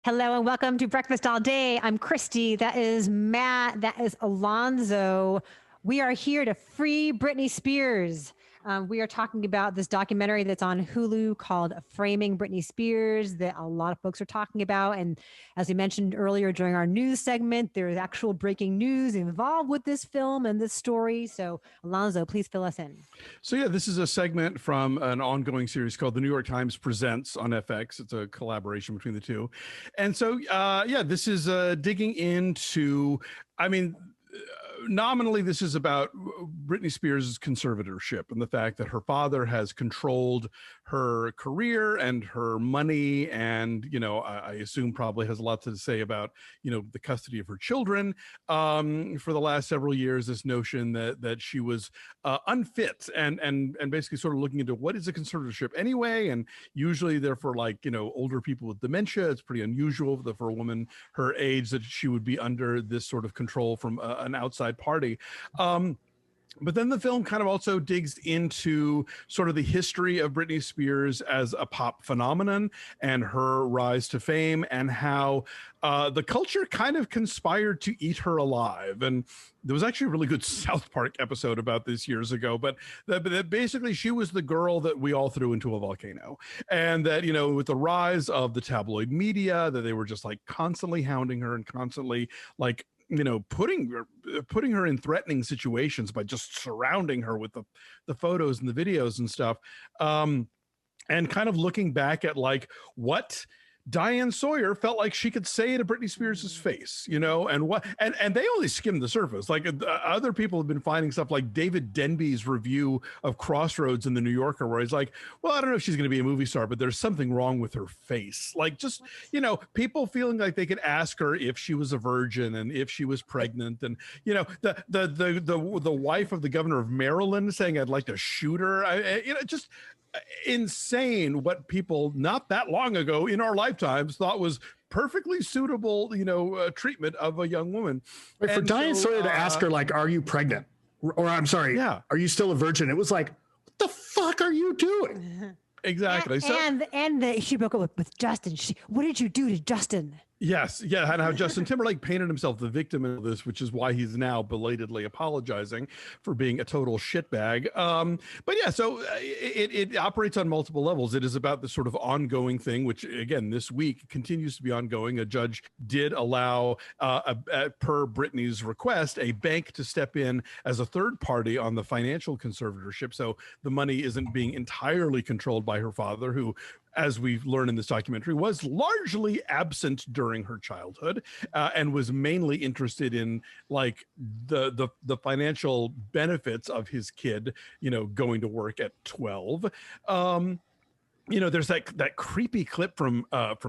Hello and welcome to Breakfast All Day. I'm Christy. That is Matt. That is Alonso. We are here to free Britney Spears. We are talking about this documentary that's on Hulu called Framing Britney Spears that a lot of folks are talking about. And as we mentioned earlier during our news segment, there is actual breaking news involved with this film and this story. So Alonso, please fill us in. So yeah, this is a segment from an ongoing series called The New York Times Presents on FX. It's a collaboration between the two. And so, this is digging into, nominally, this is about Britney Spears' conservatorship and the fact that her father has controlled her career and her money. And, I assume probably has a lot to say about, the custody of her children for the last several years. This notion that she was unfit and basically sort of looking into what is a conservatorship anyway. And usually they're for older people with dementia. It's pretty unusual for a woman her age that she would be under this sort of control from an outside party. But then the film kind of also digs into sort of the history of Britney Spears as a pop phenomenon and her rise to fame and how the culture kind of conspired to eat her alive. And there was actually a really good South Park episode about this years ago, but that basically she was the girl that we all threw into a volcano. And that, with the rise of the tabloid media, that they were just constantly hounding her and constantly putting her in threatening situations by just surrounding her with the photos and the videos and stuff. And kind of looking back at what Diane Sawyer felt like she could say to Britney Spears' face, and they only skimmed the surface. Other people have been finding stuff like David Denby's review of Crossroads in the New Yorker, where he's like, well, I don't know if she's going to be a movie star, but there's something wrong with her face. People feeling like they could ask her if she was a virgin and if she was pregnant. And, the wife of the governor of Maryland saying, I'd like to shoot her. Just insane what people not that long ago in our lifetimes thought was perfectly suitable, treatment of a young woman. Wait, for Diane Sawyer to ask her, are you pregnant? Or I'm sorry, are you still a virgin? It was like, what the fuck are you doing? Exactly. She broke up with Justin. What did you do to Justin? Yes. Yeah. And how Justin Timberlake painted himself the victim of this, which is why he's now belatedly apologizing for being a total shitbag. But yeah, so it operates on multiple levels. It is about this sort of ongoing thing, which again, this week continues to be ongoing. A judge did allow, per Britney's request, a bank to step in as a third party on the financial conservatorship. So the money isn't being entirely controlled by her father, who, as we've learned in this documentary, was largely absent during her childhood and was mainly interested in the financial benefits of his kid, going to work at 12. There's that creepy clip from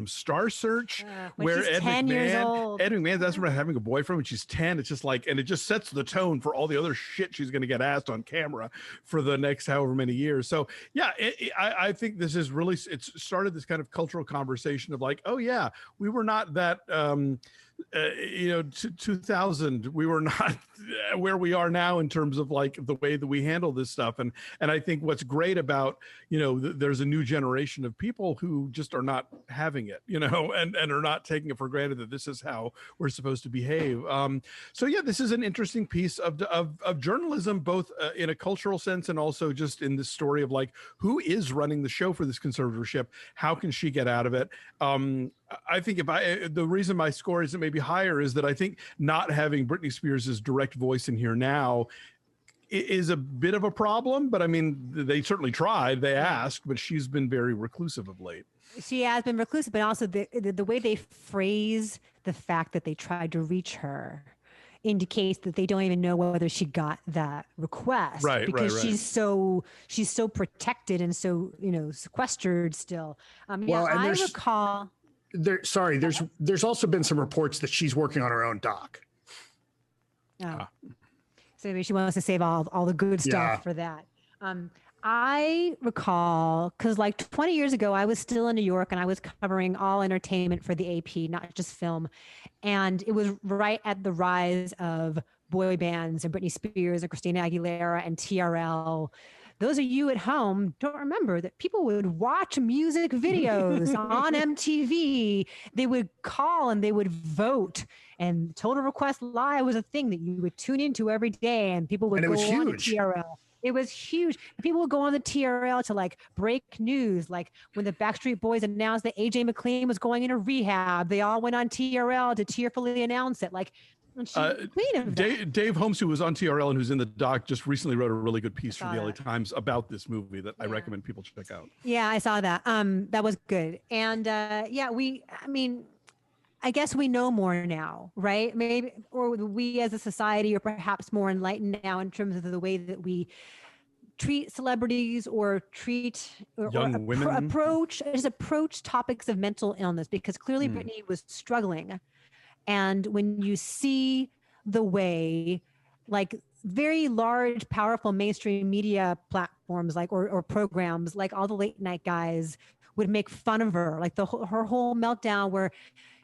Star Search where Ed McMahon that's about having a boyfriend when she's 10. It's just and it just sets the tone for all the other shit she's going to get asked on camera for the next however many years. So yeah, I think this is really, it's started this kind of cultural conversation of oh yeah, we were not that 2000, we were not where we are now in terms of the way that we handle this stuff. And I think what's great about, there's a new generation of people who just are not having it, and are not taking it for granted that this is how we're supposed to behave. So yeah, this is an interesting piece of journalism, both in a cultural sense and also just in this story of who is running the show for this conservatorship? How can she get out of it? I think the reason my score isn't maybe higher is that I think not having Britney Spears' direct voice in here now is a bit of a problem. But I mean, they certainly tried, they asked, but she's been very reclusive of late. She has been reclusive, but also the way they phrase the fact that they tried to reach her indicates that they don't even know whether she got that request, because she's so protected and so sequestered still. I recall. There's also been some reports that she's working on her own doc. So maybe she wants to save all the good stuff for that. I recall, because 20 years ago, I was still in New York and I was covering all entertainment for the AP, not just film. And it was right at the rise of boy bands and Britney Spears and Christina Aguilera and TRL those of you at home don't remember that people would watch music videos on MTV. They would call and they would vote. And Total Request Live was a thing that you would tune into every day, and people would go on to TRL. It was huge. People would go on the TRL to like break news. Like when the Backstreet Boys announced that AJ McLean was going into rehab, they all went on TRL to tearfully announce it. Like, Dave Holmes, who was on TRL and who's in the doc, just recently wrote a really good piece for the LA Times about this movie that I recommend people check out. Yeah, I saw that. That was good. And I guess we know more now, right? Maybe, or we as a society are perhaps more enlightened now in terms of the way that we treat celebrities or treat young women, approach topics of mental illness, because clearly Britney was struggling. And when you see the way like very large, powerful mainstream media platforms like or programs like all the late night guys would make fun of her, like her whole meltdown where,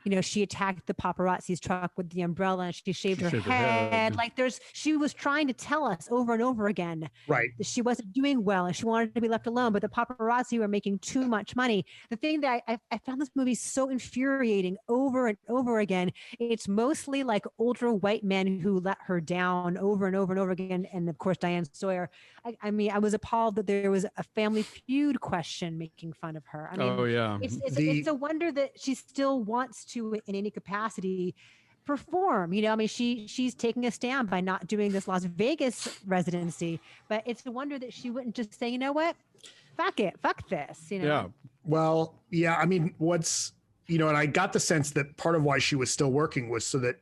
you know, she attacked the paparazzi's truck with the umbrella and she shaved her head. Like she was trying to tell us over and over again, right, that she wasn't doing well and she wanted to be left alone, but the paparazzi were making too much money. The thing that I found this movie so infuriating over and over again, it's mostly like older white men who let her down over and over and over again. And of course, Diane Sawyer. I mean, I was appalled that there was a Family Feud question making fun of her. I mean, it's a wonder that she still wants to, in any capacity, perform. You know, I mean, she's taking a stand by not doing this Las Vegas residency, but it's a wonder that she wouldn't just say, you know what, fuck this. You know? Yeah. Well, yeah. I mean, and I got the sense that part of why she was still working was so that,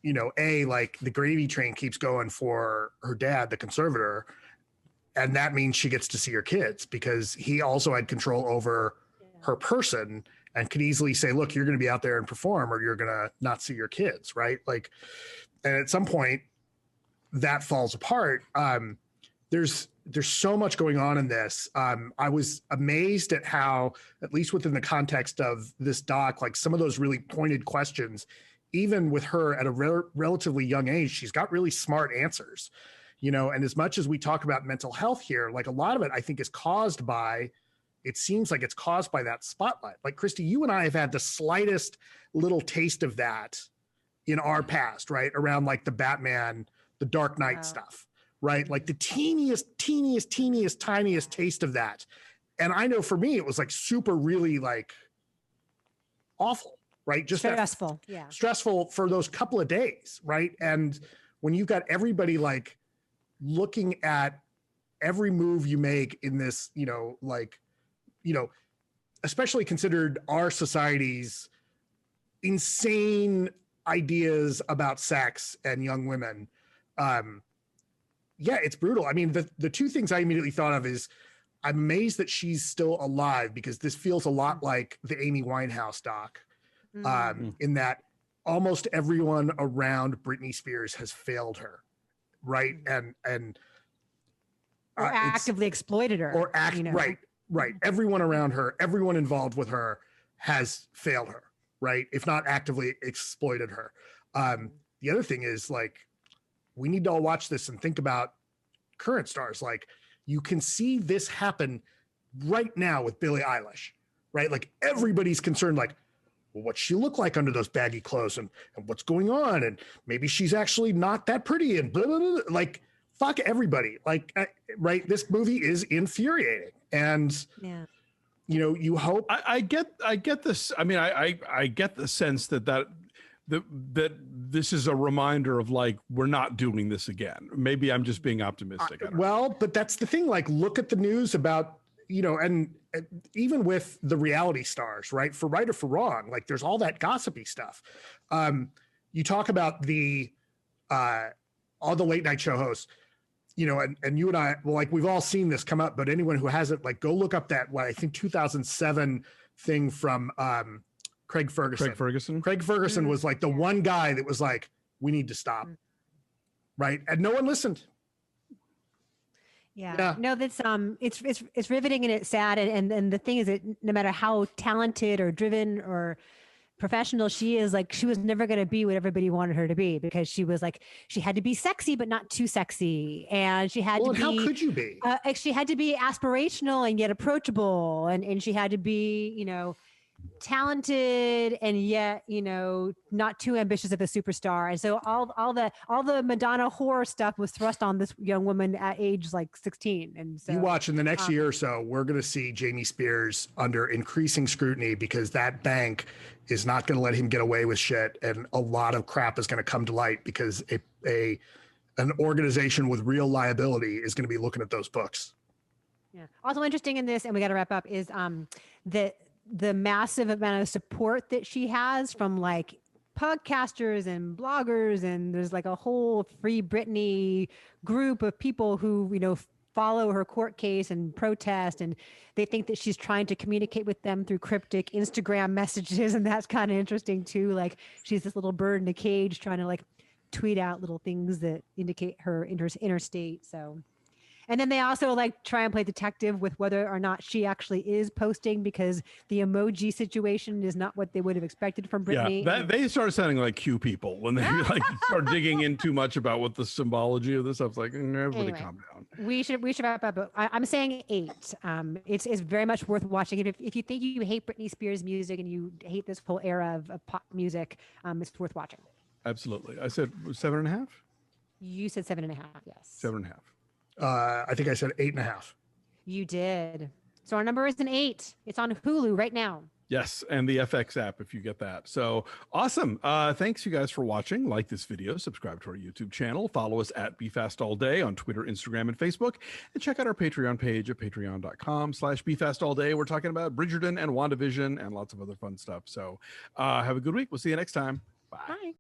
you know, like the gravy train keeps going for her dad, the conservator, and that means she gets to see her kids because he also had control over her person and could easily say, look, you're going to be out there and perform or you're going to not see your kids. Right. Like, and at some point that falls apart. There's so much going on in this. I was amazed at how, at least within the context of this doc, like some of those really pointed questions, even with her at a relatively young age, she's got really smart answers, you know, and as much as we talk about mental health here, like a lot of it, I think is caused by, it seems like it's caused by that spotlight. Like Christy, you and I have had the slightest little taste of that in our past, right? Around like the Batman, the Dark Knight stuff, right? Like the teeniest taste of that. And I know for me, it was like super, really like awful, right? Just stressful. Stressful for those couple of days, right? And when you've got everybody like looking at every move you make in this, you know, like, you know, especially considered our society's insane ideas about sex and young women. Yeah, it's brutal. I mean, the two things I immediately thought of is I'm amazed that she's still alive because this feels a lot like the Amy Winehouse doc. In that almost everyone around Britney Spears has failed her, right? And or actively exploited her, or right. Everyone around her, everyone involved with her has failed her, right? If not actively exploited her. The other thing is like, we need to all watch this and think about current stars. Like you can see this happen right now with Billie Eilish, right? Like everybody's concerned, like, well, what's she look like under those baggy clothes and what's going on? And maybe she's actually not that pretty and blah, blah, blah. Like, fuck everybody. Like, right. This movie is infuriating. And, you know, you hope I get this. I mean, I get the sense that this is a reminder of like, we're not doing this again. Maybe I'm just being optimistic. Well, but that's the thing. Like, look at the news about, you know, and even with the reality stars, right? For right or for wrong, like there's all that gossipy stuff. You talk about all the late night show hosts, you know, and you and I, well, like we've all seen this come up, but anyone who hasn't, like go look up that, I think 2007 thing from Craig Ferguson. Craig Ferguson was like the one guy that was like, we need to stop. Right. And no one listened. Yeah. No, that's it's riveting and it's sad. And the thing is that no matter how talented or driven or professional she is, like, she was never going to be what everybody wanted her to be, because she was like, she had to be sexy but not too sexy, and she had to be, how could you be? she had to be aspirational and yet approachable, and she had to be, you know, talented and yet, you know, not too ambitious of a superstar. And so all the Madonna horror stuff was thrust on this young woman at age like 16. And so you watch in the next year or so, we're going to see Jamie Spears under increasing scrutiny, because that bank is not going to let him get away with shit, and a lot of crap is going to come to light, because an organization with real liability is going to be looking at those books. Yeah. Also interesting in this, and we got to wrap up, is the massive amount of support that she has from like podcasters and bloggers, and there's like a whole Free Britney group of people who, you know, follow her court case and protest, and they think that she's trying to communicate with them through cryptic Instagram messages, and that's kind of interesting too. Like, she's this little bird in a cage trying to like tweet out little things that indicate her inner state. So, and then they also like try and play detective with whether or not she actually is posting, because the emoji situation is not what they would have expected from Britney. Yeah, they started sounding like Q people when they like start digging in too much about what the symbology of this stuff is like. Everybody Anyway, calm down. We should wrap up. But I'm saying 8. It's very much worth watching. If you think you hate Britney Spears music and you hate this whole era of pop music, it's worth watching. Absolutely. I said 7.5. You said 7.5. Yes. 7.5. I think I said 8.5. You did. So our number is an 8. It's on Hulu right now. Yes, and the FX app if you get that. So awesome. Thanks you guys for watching. Like this video, subscribe to our YouTube channel, follow us at BeFastAllDay on Twitter, Instagram, and Facebook, and check out our Patreon page at patreon.com/BeFastAllDay. We're talking about Bridgerton and WandaVision and lots of other fun stuff. So have a good week. We'll see you next time. Bye. Bye.